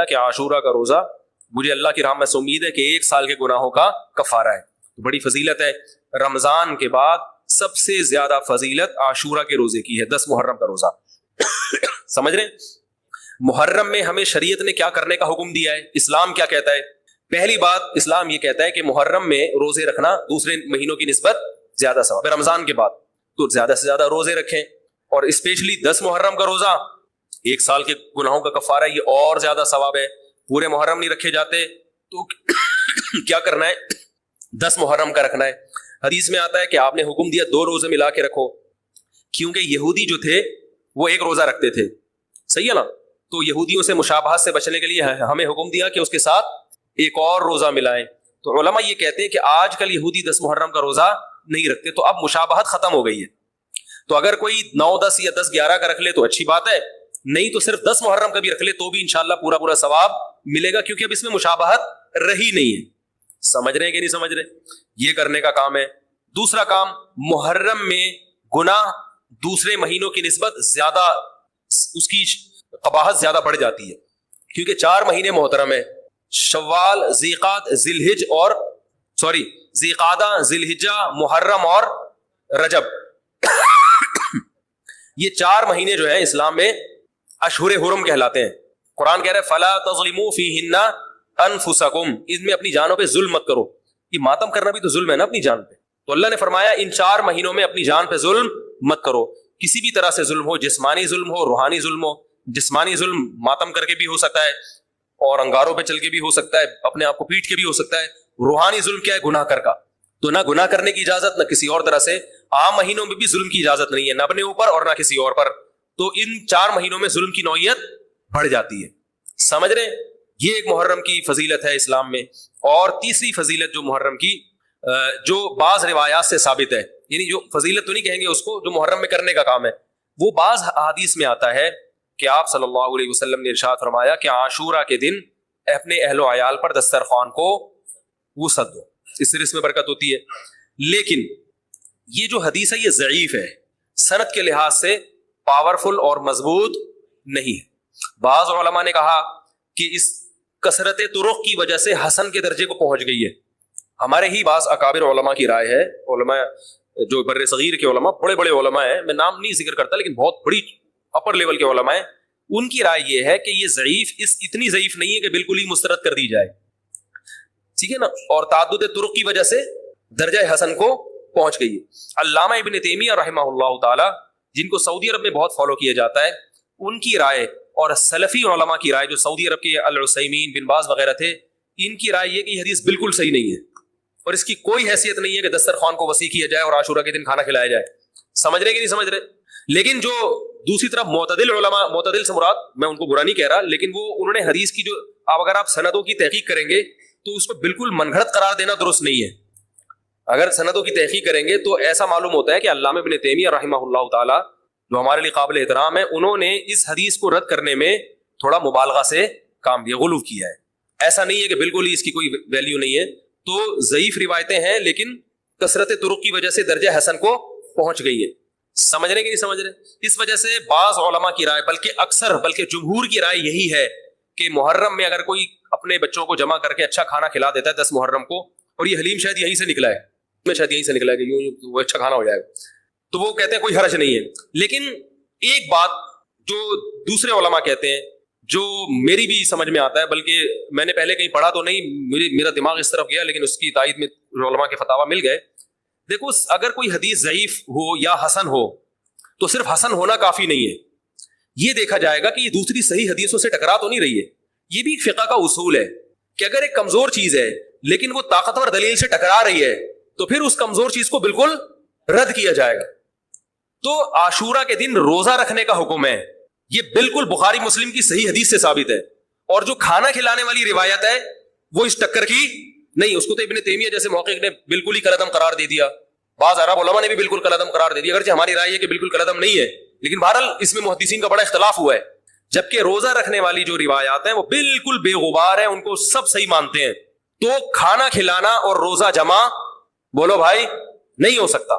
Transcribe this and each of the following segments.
کہ عاشورہ کا روزہ مجھے اللہ کی رحمت سے امید ہے کہ 1 سال کے گناہوں کا کفارہ ہے. بڑی فضیلت ہے. رمضان کے بعد سب سے زیادہ فضیلت عاشورہ کے روزے کی ہے, 10 محرم کا روزہ. سمجھ رہے ہیں؟ محرم میں ہمیں شریعت نے کیا کرنے کا حکم دیا ہے, اسلام کیا کہتا ہے؟ پہلی بات, اسلام یہ کہتا ہے کہ محرم میں روزے رکھنا دوسرے مہینوں کی نسبت زیادہ ثواب ہے. رمضان کے بعد تو زیادہ سے زیادہ روزے رکھیں, اور اسپیشلی 10 محرم کا روزہ 1 سال کے گناہوں کا کفارہ, یہ اور زیادہ ثواب ہے. پورے محرم نہیں رکھے جاتے تو کیا کرنا ہے, 10 محرم کا رکھنا ہے. حدیث میں آتا ہے کہ آپ نے حکم دیا 2 روزے ملا کے رکھو, کیونکہ یہودی جو تھے وہ 1 روزہ رکھتے تھے, صحیح ہے نا؟ تو یہودیوں سے مشابہت سے بچنے کے لیے ہمیں حکم دیا کہ اس کے ساتھ ایک اور روزہ ملائیں. تو علماء یہ کہتے ہیں کہ آج کل یہودی 10 محرم کا روزہ نہیں رکھتے, تو اب مشابہت ختم ہو گئی ہے. تو اگر کوئی 9, 10 یا 10, 11 کا رکھ لے تو اچھی بات ہے, نہیں تو صرف 10 محرم کا بھی رکھ لے تو بھی انشاءاللہ پورا ثواب ملے گا, کیونکہ اب اس میں مشابہت رہی نہیں ہے. سمجھ رہے ہیں کہ نہیں سمجھ رہے؟ یہ کرنے کا کام ہے. دوسرا کام, محرم میں گناہ دوسرے مہینوں کی نسبت زیادہ, اس کی قباحت زیادہ بڑھ جاتی ہے, کیونکہ 4 مہینے محترم ہے, شوال, ذیقات, ذیلحج اور ذیقعدہ, ذیلحجہ, محرم اور رجب. یہ 4 مہینے جو ہیں اسلام میں اشہر حرم کہلاتے ہیں. قرآن کہہ رہا ہے فلا تظلموا فیہن انفسکم, اس میں اپنی جانوں پہ ظلم مت کرو. یہ ماتم کرنا بھی تو ظلم ہے نا اپنی جان پہ. تو اللہ نے فرمایا ان 4 مہینوں میں اپنی جان پہ ظلم مت کرو. کسی بھی طرح سے ظلم ہو, جسمانی ظلم ہو, روحانی ظلم ہو. جسمانی ظلم ماتم کر کے بھی ہو سکتا ہے, اور انگاروں پہ چل کے بھی ہو سکتا ہے, اپنے آپ کو پیٹ کے بھی ہو سکتا ہے. روحانی ظلم کیا ہے؟ گناہ کر کا. تو نہ گناہ کرنے کی اجازت, نہ کسی اور طرح سے. عام مہینوں میں بھی ظلم کی اجازت نہیں ہے, نہ اپنے اوپر اور نہ کسی اور پر. تو ان 4 مہینوں میں ظلم کی نوعیت بڑھ جاتی ہے. سمجھ رہے ہیں؟ یہ ایک محرم کی فضیلت ہے اسلام میں. اور تیسری فضیلت جو محرم کی, جو بعض روایات سے ثابت ہے, یعنی جو فضیلت تو نہیں کہیں گے اس کو, جو محرم میں کرنے کا کام ہے, وہ بعض احادیث میں آتا ہے کہ آپ صلی اللہ علیہ وسلم نے ارشاد فرمایا کہ عاشورہ کے دن اپنے اہل و عیال پر دسترخوان کو وسعت دو, اس سے رزق میں برکت ہوتی ہے. لیکن یہ جو حدیث ہے یہ ضعیف ہے, سند کے لحاظ سے پاورفل اور مضبوط نہیں ہے. بعض علماء نے کہا کہ اس کثرت طرق کی وجہ سے حسن کے درجے کو پہنچ گئی ہے. ہمارے ہی بعض اکابر علماء کی رائے ہے, علماء جو بر صغیر کے علماء, بڑے بڑے علماء ہیں, میں نام نہیں ذکر کرتا لیکن بہت بڑی اپر لیول کے علماء ہیں, ان کی رائے یہ ہے کہ یہ ضعیف, اتنی ضعیف نہیں ہے کہ بالکل ہی مسترد کر دی جائے, ٹھیک ہے نا, اور تعدد طرق کی وجہ سے درجہ حسن کو پہنچ گئی ہے. علامہ ابن تیمیہ رحمہ اللہ تعالی, جن کو سعودی عرب میں بہت فالو کیا جاتا ہے, ان کی رائے اور سلفی علماء کی رائے جو سعودی عرب کے العثیمین, بن باز وغیرہ تھے, ان کی رائے یہ کہ یہ حدیث بالکل صحیح نہیں ہے, اور اس کی کوئی حیثیت نہیں ہے کہ دسترخوان کو وسیع کیا جائے اور عاشورہ کے دن کھانا کھلایا جائے. سمجھ رہے کہ نہیں سمجھ رہے؟ لیکن جو دوسری طرف معتدل علماء, معتدل سے مراد میں ان کو برا نہیں کہہ رہا, لیکن وہ انہوں نے حدیث کی جو, اگر آپ سندوں کی تحقیق کریں گے تو اس کو بالکل منگھڑت قرار دینا درست نہیں ہے. اگر سندوں کی تحقیق کریں گے تو ایسا معلوم ہوتا ہے کہ علامہ ابن تیمیہ رحمہ اللہ تعالی, جو ہمارے لیے قابل احترام ہے, انہوں نے اس حدیث کو رد کرنے میں تھوڑا مبالغہ سے کام دیا, غلو کیا ہے. ایسا نہیں ہے کہ بالکل ہی اس کی کوئی ویلیو نہیں ہے. تو ضعیف روایتیں ہیں لیکن کثرت طرق کی وجہ سے درجہ حسن کو پہنچ گئی ہے. سمجھ رہے کہ نہیں سمجھ رہے؟ اس وجہ سے بعض علماء کی رائے, بلکہ اکثر, بلکہ جمہور کی رائے یہی ہے کہ محرم میں اگر کوئی اپنے بچوں کو جمع کر کے اچھا کھانا کھلا دیتا ہے 10 محرم کو, اور یہ حلیم شاید یہیں سے نکلا ہے, شاید یہیں سے نکلا ہے کہ یوں وہ اچھا کھانا ہو جائے گا, تو وہ کہتے ہیں کوئی حرج نہیں ہے. لیکن ایک بات جو دوسرے علماء کہتے ہیں, جو میری بھی سمجھ میں آتا ہے, بلکہ میں نے پہلے کہیں پڑھا تو نہیں, میرا دماغ اس طرف گیا, لیکن اس کی تائید میں علماء کے فتاوی مل گئے. دیکھو, اگر کوئی حدیث ضعیف ہو یا حسن ہو تو صرف حسن ہونا کافی نہیں ہے, یہ دیکھا جائے گا کہ یہ دوسری صحیح حدیثوں سے ٹکرا تو نہیں رہی ہے. یہ بھی فقہ کا اصول ہے کہ اگر ایک کمزور چیز ہے لیکن وہ طاقتور دلیل سے ٹکرا رہی ہے تو پھر اس کمزور چیز کو بالکل رد کیا جائے گا. تو عاشورہ کے دن روزہ رکھنے کا حکم ہے, یہ بالکل بخاری مسلم کی صحیح حدیث سے ثابت ہے. اور جو کھانا کھلانے والی روایت ہے وہ اس ٹکر کی نہیں, اس کو تو ابن تیمیہ جیسے محقق نے بالکل ہی کلعدم قرار دے دیا, بعض عرب علماء نے بھی بالکل کلعدم قرار دے دیا, اگرچہ ہماری رائے ہے کہ بالکل کلعدم نہیں ہے, لیکن بہرحال اس میں محدثین کا بڑا اختلاف ہوا ہے. جبکہ روزہ رکھنے والی جو روایات ہیں وہ بالکل بے غبار ہیں, ان کو سب صحیح مانتے ہیں. تو کھانا کھلانا اور روزہ جمع, بولو بھائی, نہیں ہو سکتا.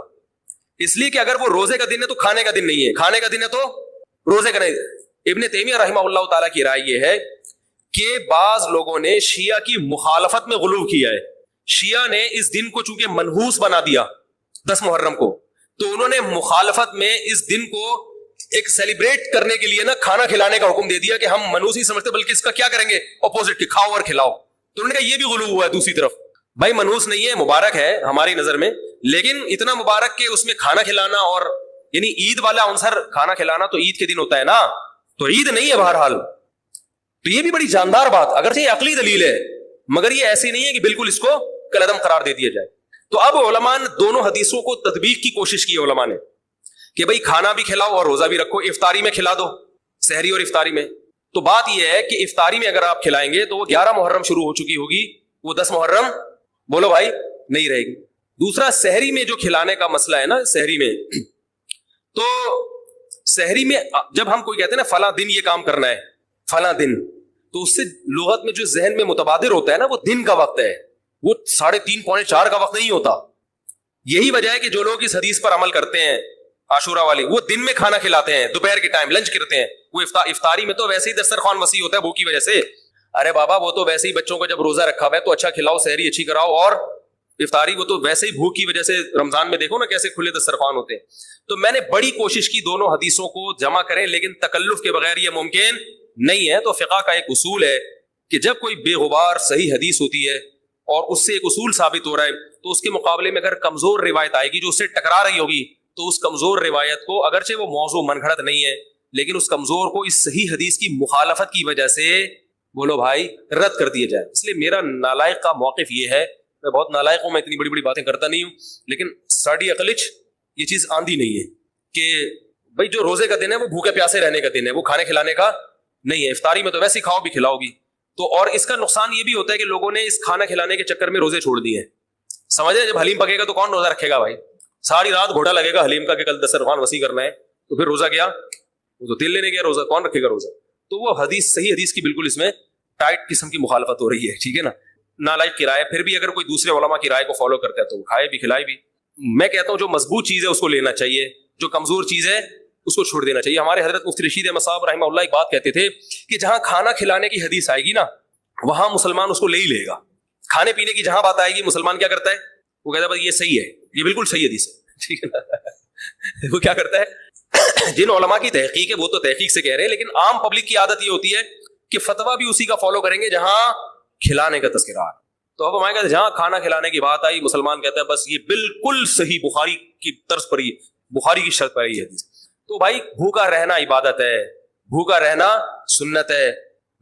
اس لیے کہ اگر وہ روزے کا دن ہے تو کھانے کا دن نہیں ہے, کھانے کا دن ہے تو روزے کا نہیں. ابن تیمیہ رحمہ اللہ تعالیٰ کی رائے یہ ہے کہ بعض لوگوں نے شیعہ کی مخالفت میں غلو کیا ہے. شیعہ نے اس دن کو چونکہ منحوس بنا دیا 10 محرم کو, تو انہوں نے مخالفت میں اس دن کو ایک سیلیبریٹ کرنے کے لیے نا کھانا کھلانے کا حکم دے دیا کہ ہم منحوس نہیں سمجھتے بلکہ اس کا کیا کریں گے, اپوزٹ, کہ کھاؤ اور کھلاؤ. تو انہوں نے کہا یہ بھی غلو ہوا ہے. دوسری طرف بھائی منحوس نہیں ہے, مبارک ہے ہماری نظر میں, لیکن اتنا مبارک کہ اس میں کھانا کھلانا اور یعنی عید والا عنصر کھانا کھلانا تو عید کے دن ہوتا ہے نا, تو عید نہیں ہے بہرحال. تو یہ بھی بڑی جاندار بات, اگرچہ یہ عقلی دلیل ہے مگر یہ ایسی نہیں ہے کہ بالکل اس کو کالعدم قرار دے دیا جائے. تو اب علماء نے دونوں حدیثوں کو تطبیق کی کوشش کی علماء نے کہ بھئی کھانا بھی کھلاؤ اور روزہ بھی رکھو, افطاری میں کھلا دو, سحری اور افطاری میں. تو بات یہ ہے کہ افطاری میں اگر آپ کھلائیں گے تو وہ 11 محرم شروع ہو چکی ہوگی, وہ 10 محرم بولو بھائی نہیں رہے گی. دوسرا سحری میں جو کھلانے کا مسئلہ ہے نا, سحری میں, تو سحری میں جب ہم کوئی کہتے ہیں نا فلاں دن یہ کام کرنا ہے فلاں دن, تو اس سے لغت میں جو ذہن میں متبادر ہوتا ہے نا وہ دن کا وقت ہے, وہ 3:30 پونے 4 کا وقت نہیں ہوتا. یہی وجہ ہے کہ جو لوگ اس حدیث پر عمل کرتے ہیں عاشورہ والی, وہ دن میں کھانا کھلاتے ہیں, دوپہر کے ٹائم لنچ کرتے ہیں. وہ افطاری میں تو ویسے ہی دسترخوان وسیع ہوتا ہے بھوک کی وجہ سے. ارے بابا وہ تو ویسے ہی بچوں کو جب روزہ رکھا ہوا ہے تو اچھا کھلاؤ, سحری اچھی کراؤ, اور افطاری وہ تو ویسے ہی بھوک کی وجہ سے رمضان میں دیکھو نا کیسے کھلے دسترخوان ہوتے ہیں. تو میں نے بڑی کوشش کی دونوں حدیثوں کو جمع کریں, لیکن تکلف کے بغیر یہ ممکن نہیں ہے. تو فقہ کا ایک اصول ہے کہ جب کوئی بے غبار صحیح حدیث ہوتی ہے اور اس سے ایک اصول ثابت ہو رہا ہے, تو اس کے مقابلے میں اگر کمزور روایت آئے گی جو اس سے ٹکرا رہی ہوگی, تو اس کمزور روایت کو, اگرچہ وہ موضوع من گھڑت نہیں ہے, لیکن اس کمزور کو اس صحیح حدیث کی مخالفت کی وجہ سے بولو بھائی رد کر دیا جائے. اس لیے میرا نالائق کا موقف یہ ہے, میں بہت نالائق ہوں, میں اتنی بڑی بڑی باتیں کرتا نہیں ہوں, لیکن ساڑی عقلچ یہ چیز آندھی نہیں ہے کہ بھائی جو روزے کا دن ہے وہ بھوکے پیاسے رہنے کا دن ہے, وہ کھانے کھلانے کا نہیں ہے. افطاری میں تو ویسے ہی کھاؤ بھی کھلاؤ بھی. تو اور اس کا نقصان یہ بھی ہوتا ہے کہ لوگوں نے اس کھانا کھلانے کے چکر میں روزے چھوڑ دیے ہیں. سمجھے, جب حلیم پکے گا تو کون روزہ رکھے گا بھائی, ساری رات گھوٹا لگے گا حلیم کا کہ کل دسترخوان وسیع کرنا ہے, تو پھر روزہ کیا, وہ تو تیل لینے گیا, روزہ کون رکھے گا روزہ. تو وہ حدیث صحیح حدیث کی بالکل اس میں ٹائٹ قسم کی مخالفت ہو رہی ہے, ٹھیک ہے نا. نالائق کی رائے, پھر بھی اگر کوئی دوسرے علماء کی رائے کو فالو کرتا ہے تو کھائے بھی کھلائے بھی. میں کہتا ہوں جو مضبوط چیز ہے اس کو لینا چاہیے, جو کمزور چیز ہے اس کو چھوڑ دینا چاہیے. ہمارے حضرت مفتی رشید احمد صاحب رحمہ اللہ ایک بات کہتے تھے کہ جہاں کھانا کھلانے کی حدیث آئے گی نا وہاں مسلمان اس کو لے ہی لے گا. کھانے پینے کی جہاں بات آئے گی مسلمان کیا کرتا ہے, وہ کہتا ہے بس یہ صحیح ہے, یہ بالکل صحیح حدیث ہے, ٹھیک ہے نا. وہ کیا کرتا ہے, جن علماء کی تحقیق ہے وہ تو تحقیق سے کہہ رہے ہیں, لیکن عام پبلک کی عادت یہ ہوتی ہے کہ فتویٰ بھی اسی کا فالو کریں گے جہاں کھلانے کا تذکرہ ہے. تو اب ہمارے کہتے جہاں کھانا کھلانے کی بات آئی مسلمان کہتا ہے بس یہ بالکل صحیح بخاری کی طرز پر ہی, بخاری کی شرط پر ہی حدیث. تو بھائی بھوکا رہنا عبادت ہے, بھوکا رہنا سنت ہے.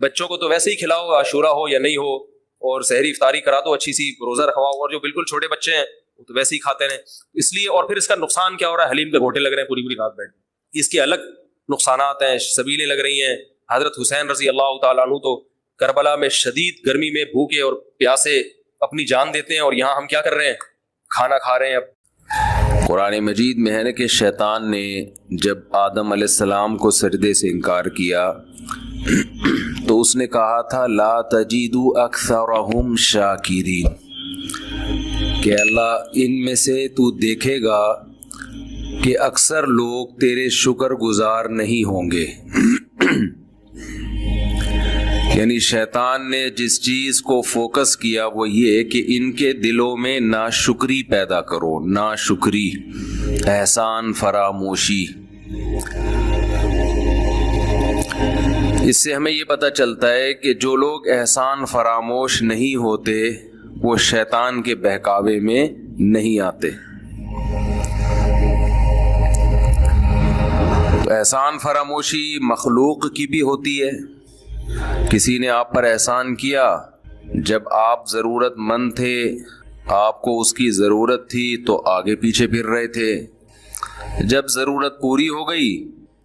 بچوں کو تو ویسے ہی کھلاؤ, عاشورہ ہو یا نہیں ہو, اور سحری افطاری کرا دو, اچھی سی روزہ رکھواؤ, اور جو بالکل چھوٹے بچے ہیں وہ تو ویسے ہی کھاتے ہیں. اس لیے, اور پھر اس کا نقصان کیا ہو رہا ہے, حلیم کے گھوٹے لگ رہے ہیں پوری پوری رات بیٹھ, اس کے الگ نقصانات ہیں, سبیلیں لگ رہی ہیں. حضرت حسین رضی اللہ تعالیٰ عنہ تو کربلا میں شدید گرمی میں بھوکے اور پیاسے اپنی جان دیتے ہیں, اور یہاں ہم کیا کر رہے ہیں, کھانا کھا رہے ہیں. قرآن مجید میں ہے کہ شیطان نے جب آدم علیہ السلام کو سجدے سے انکار کیا تو اس نے کہا تھا لا تجدوا اکثرهم شاکرین, کہ اللہ ان میں سے تو دیکھے گا کہ اکثر لوگ تیرے شکر گزار نہیں ہوں گے. یعنی شیطان نے جس چیز کو فوکس کیا وہ یہ کہ ان کے دلوں میں ناشکری پیدا کرو, ناشکری, احسان فراموشی. اس سے ہمیں یہ پتہ چلتا ہے کہ جو لوگ احسان فراموش نہیں ہوتے وہ شیطان کے بہکاوے میں نہیں آتے. تو احسان فراموشی مخلوق کی بھی ہوتی ہے. کسی نے آپ پر احسان کیا, جب آپ ضرورت مند تھے, آپ کو اس کی ضرورت تھی تو آگے پیچھے پھر رہے تھے, جب ضرورت پوری ہو گئی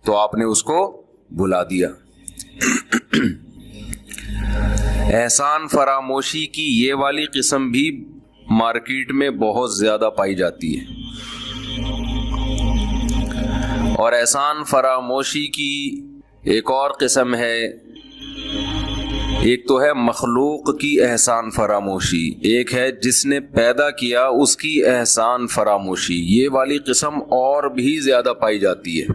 تو آپ نے اس کو بھلا دیا. احسان فراموشی کی یہ والی قسم بھی مارکیٹ میں بہت زیادہ پائی جاتی ہے. اور احسان فراموشی کی ایک اور قسم ہے, ایک تو ہے مخلوق کی احسان فراموشی, ایک ہے جس نے پیدا کیا اس کی احسان فراموشی. یہ والی قسم اور بھی زیادہ پائی جاتی ہے.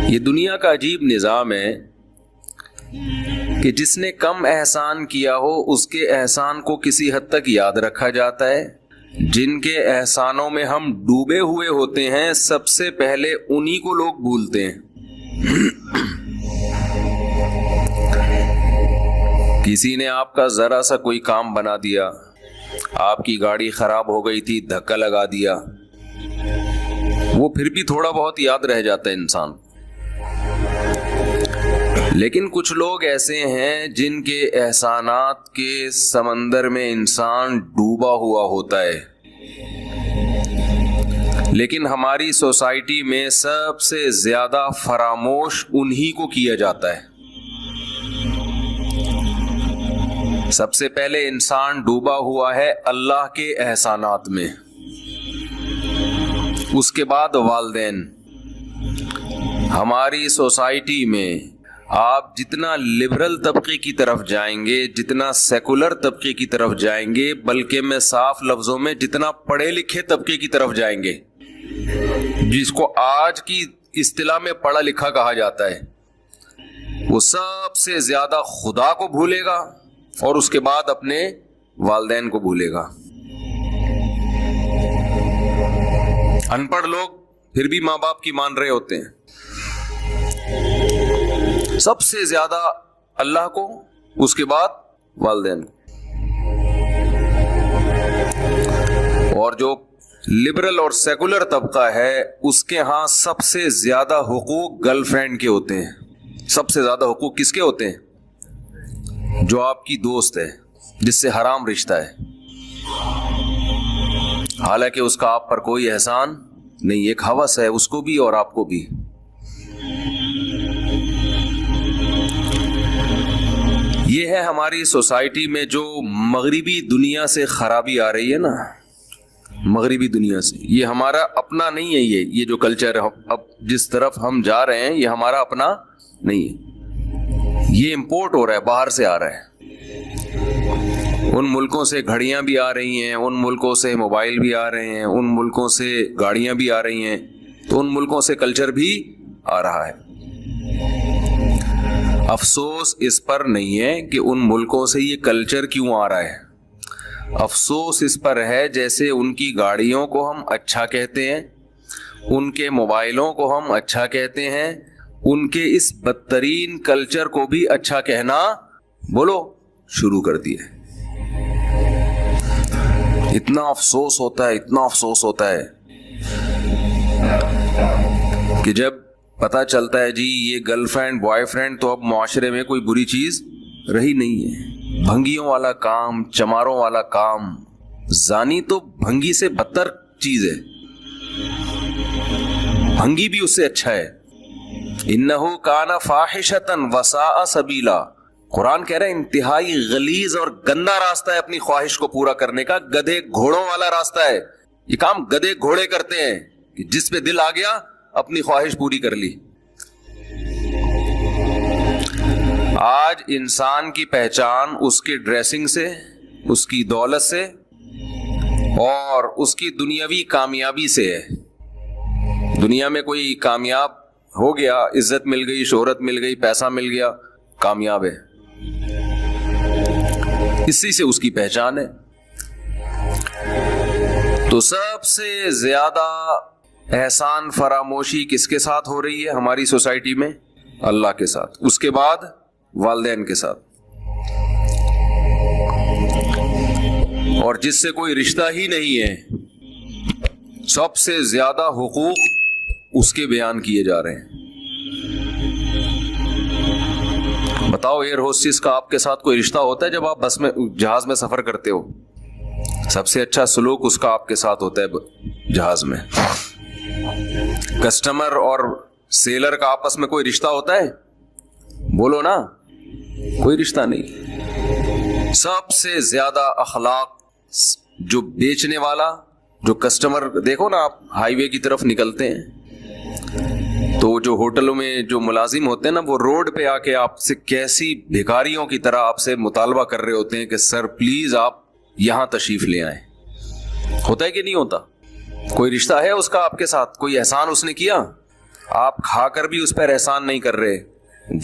یہ دنیا کا عجیب نظام ہے کہ جس نے کم احسان کیا ہو اس کے احسان کو کسی حد تک یاد رکھا جاتا ہے. جن کے احسانوں میں ہم ڈوبے ہوئے ہوتے ہیں سب سے پہلے انہی کو لوگ بھولتے ہیں. کسی نے آپ کا ذرا سا کوئی کام بنا دیا, آپ کی گاڑی خراب ہو گئی تھی, دھکا لگا دیا, وہ پھر بھی تھوڑا بہت یاد رہ جاتا ہے انسان. لیکن کچھ لوگ ایسے ہیں جن کے احسانات کے سمندر میں انسان ڈوبا ہوا ہوتا ہے, لیکن ہماری سوسائٹی میں سب سے زیادہ فراموش انہی کو کیا جاتا ہے. سب سے پہلے انسان ڈوبا ہوا ہے اللہ کے احسانات میں, اس کے بعد والدین. ہماری سوسائٹی میں آپ جتنا لبرل طبقے کی طرف جائیں گے, جتنا سیکولر طبقے کی طرف جائیں گے, بلکہ میں صاف لفظوں میں جتنا پڑھے لکھے طبقے کی طرف جائیں گے, جس کو آج کی اصطلاح میں پڑھا لکھا کہا جاتا ہے, وہ سب سے زیادہ خدا کو بھولے گا اور اس کے بعد اپنے والدین کو بھولے گا. ان پڑھ لوگ پھر بھی ماں باپ کی مان رہے ہوتے ہیں. سب سے زیادہ اللہ کو, اس کے بعد والدین کو. اور جو لبرل اور سیکولر طبقہ ہے اس کے ہاں سب سے زیادہ حقوق گرل فرینڈ کے ہوتے ہیں. سب سے زیادہ حقوق کس کے ہوتے ہیں؟ جو آپ کی دوست ہے, جس سے حرام رشتہ ہے, حالانکہ اس کا آپ پر کوئی احسان نہیں, ایک ہوس ہے اس کو بھی اور آپ کو بھی. یہ ہے ہماری سوسائٹی میں جو مغربی دنیا سے خرابی آ رہی ہے نا, مغربی دنیا سے. یہ ہمارا اپنا نہیں ہے, یہ جو کلچر اب جس طرف ہم جا رہے ہیں یہ ہمارا اپنا نہیں ہے, یہ امپورٹ ہو رہا ہے, باہر سے آ رہا ہے. ان ملکوں سے گھڑیاں بھی آ رہی ہیں, ان ملکوں سے موبائل بھی آ رہے ہیں, ان ملکوں سے گاڑیاں بھی آ رہی ہیں, تو ان ملکوں سے کلچر بھی آ رہا ہے. افسوس اس پر نہیں ہے کہ ان ملکوں سے یہ کلچر کیوں آ رہا ہے, افسوس اس پر ہے جیسے ان کی گاڑیوں کو ہم اچھا کہتے ہیں, ان کے موبائلوں کو ہم اچھا کہتے ہیں, ان کے اس بدترین کلچر کو بھی اچھا کہنا بولو شروع کر دیا. اتنا افسوس ہوتا ہے, اتنا افسوس ہوتا ہے کہ جب پتہ چلتا ہے جی یہ گرل فرینڈ بوائے فرینڈ تو اب معاشرے میں کوئی بری چیز رہی نہیں ہے. بھنگیوں والا کام, چماروں والا کام, زانی تو بھنگی سے بدتر چیز ہے, بھنگی بھی اس سے اچھا ہے. انہو کان فاحشۃ وساء سبیلا, قرآن کہہ رہا ہے انتہائی غلیظ اور گندا راستہ ہے اپنی خواہش کو پورا کرنے کا, گدھے گھوڑوں والا راستہ ہے. یہ کام گدھے گھوڑے کرتے ہیں کہ جس پہ دل آ گیا اپنی خواہش پوری کر لی. آج انسان کی پہچان اس کی ڈریسنگ سے, اس کی دولت سے اور اس کی دنیاوی کامیابی سے ہے. دنیا میں کوئی کامیاب ہو گیا, عزت مل گئی, شہرت مل گئی, پیسہ مل گیا, کامیاب ہے, اسی سے اس کی پہچان ہے. تو سب سے زیادہ احسان فراموشی کس کے ساتھ ہو رہی ہے ہماری سوسائٹی میں؟ اللہ کے ساتھ, اس کے بعد والدین کے ساتھ. اور جس سے کوئی رشتہ ہی نہیں ہے سب سے زیادہ حقوق اس کے بیان کیے جا رہے ہیں. بتاؤ ایئر ہوسٹس کا آپ کے ساتھ کوئی رشتہ ہوتا ہے جب آپ بس میں جہاز میں سفر کرتے ہو؟ سب سے اچھا سلوک اس کا آپ کے ساتھ ہوتا ہے جہاز میں. کسٹمر اور سیلر کا آپس میں کوئی رشتہ ہوتا ہے؟ بولو نا, کوئی رشتہ نہیں. سب سے زیادہ اخلاق جو بیچنے والا, جو کسٹمر, دیکھو نا آپ ہائی وے کی طرف نکلتے ہیں تو جو ہوٹلوں میں جو ملازم ہوتے ہیں نا, وہ روڈ پہ آ کے آپ سے کیسی بھکاریوں کی طرح آپ سے مطالبہ کر رہے ہوتے ہیں کہ سر پلیز آپ یہاں تشریف لے آئیں. ہوتا ہے کہ نہیں ہوتا؟ کوئی رشتہ ہے اس کا آپ کے ساتھ, کوئی احسان اس نے کیا, آپ کھا کر بھی اس پر احسان نہیں کر رہے,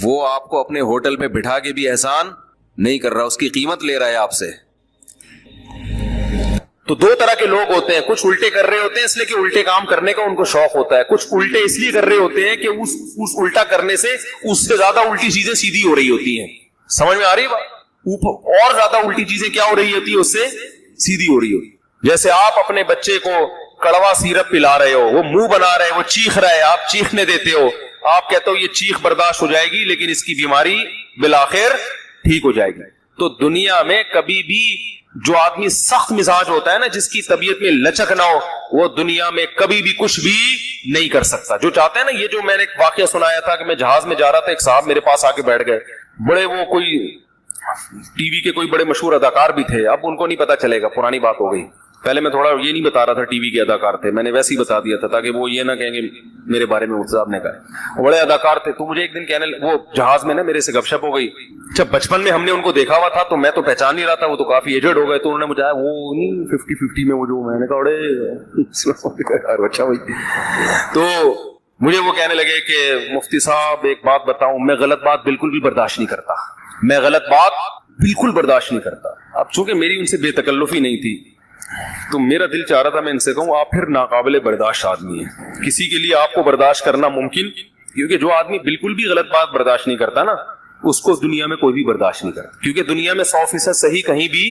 وہ آپ کو اپنے ہوٹل پہ بٹھا کے بھی احسان نہیں کر رہا, اس کی قیمت لے رہا ہے آپ سے. تو دو طرح کے لوگ ہوتے ہیں, کچھ الٹے کر رہے ہوتے ہیں اس لیے کہ الٹے کام کرنے کا ان کو شوق ہوتا ہے, کچھ الٹے اس لیے کر رہے ہوتے ہیں کہ اس الٹا کرنے سے اس سے زیادہ الٹی چیزیں سیدھی ہو رہی ہوتی ہیں. سمجھ میں آ رہی ہے بات؟ اوپر اور زیادہ الٹی چیزیں کیا ہو رہی ہوتی ہے, اس سے سیدھی ہو رہی ہوتی. جیسے آپ اپنے بچے کو کڑوا سیرپ پلا رہے ہو, وہ منہ بنا رہے, وہ چیخ رہا ہے, آپ چیخنے دیتے ہو, آپ کہتے ہو یہ چیخ برداشت ہو جائے گی لیکن اس کی بیماری بالآخر ٹھیک ہو جائے گی. تو دنیا میں کبھی بھی جو آدمی سخت مزاج ہوتا ہے نا, جس کی طبیعت میں لچک نہ ہو, وہ دنیا میں کبھی بھی کچھ بھی نہیں کر سکتا. جو چاہتے ہیں نا, یہ جو میں نے ایک واقعہ سنایا تھا کہ میں جہاز میں جا رہا تھا, ایک صاحب میرے پاس آ کے بیٹھ گئے, بڑے وہ کوئی ٹی وی کے کوئی بڑے مشہور اداکار بھی تھے, اب ان کو نہیں پتا چلے گا, پرانی بات ہو گئی. پہلے میں تھوڑا یہ نہیں بتا رہا تھا ٹی وی کے اداکار تھے, میں نے ویسے ہی بتا دیا تھا تاکہ وہ یہ نہ کہیں گے میرے بارے میں اس صاحب نے کہا. بڑے اداکار تھے. تو مجھے ایک دن کہنے, وہ جہاز میں نا میرے سے گپ شپ ہو گئی. جب بچپن میں ہم نے ان کو دیکھا ہوا تھا تو میں تو پہچان نہیں رہا تھا, وہ تو کافی ایجڈ ہو گئے. تو انہوں نے مجھے وہ نہیں 50-50 میں وہ جو, میں نے کہا بڑے اچھا بھائی. تو مجھے وہ کہنے لگے کہ مفتی صاحب ایک بات بتاؤں, میں غلط بات بالکل بھی برداشت نہیں کرتا, میں غلط بات بالکل برداشت نہیں کرتا. اب چونکہ میری ان سے بے تکلفی نہیں تھی تو میرا دل چاہ رہا تھا میں ان سے کہوں آپ پھر ناقابل برداشت آدمی ہیں. کسی کے لیے آپ کو برداشت کرنا ممکن, کیونکہ جو آدمی بالکل بھی غلط بات برداشت نہیں کرتا نا, اس کو دنیا میں کوئی بھی برداشت نہیں کرتا, کیونکہ دنیا میں 100% صحیح کہیں بھی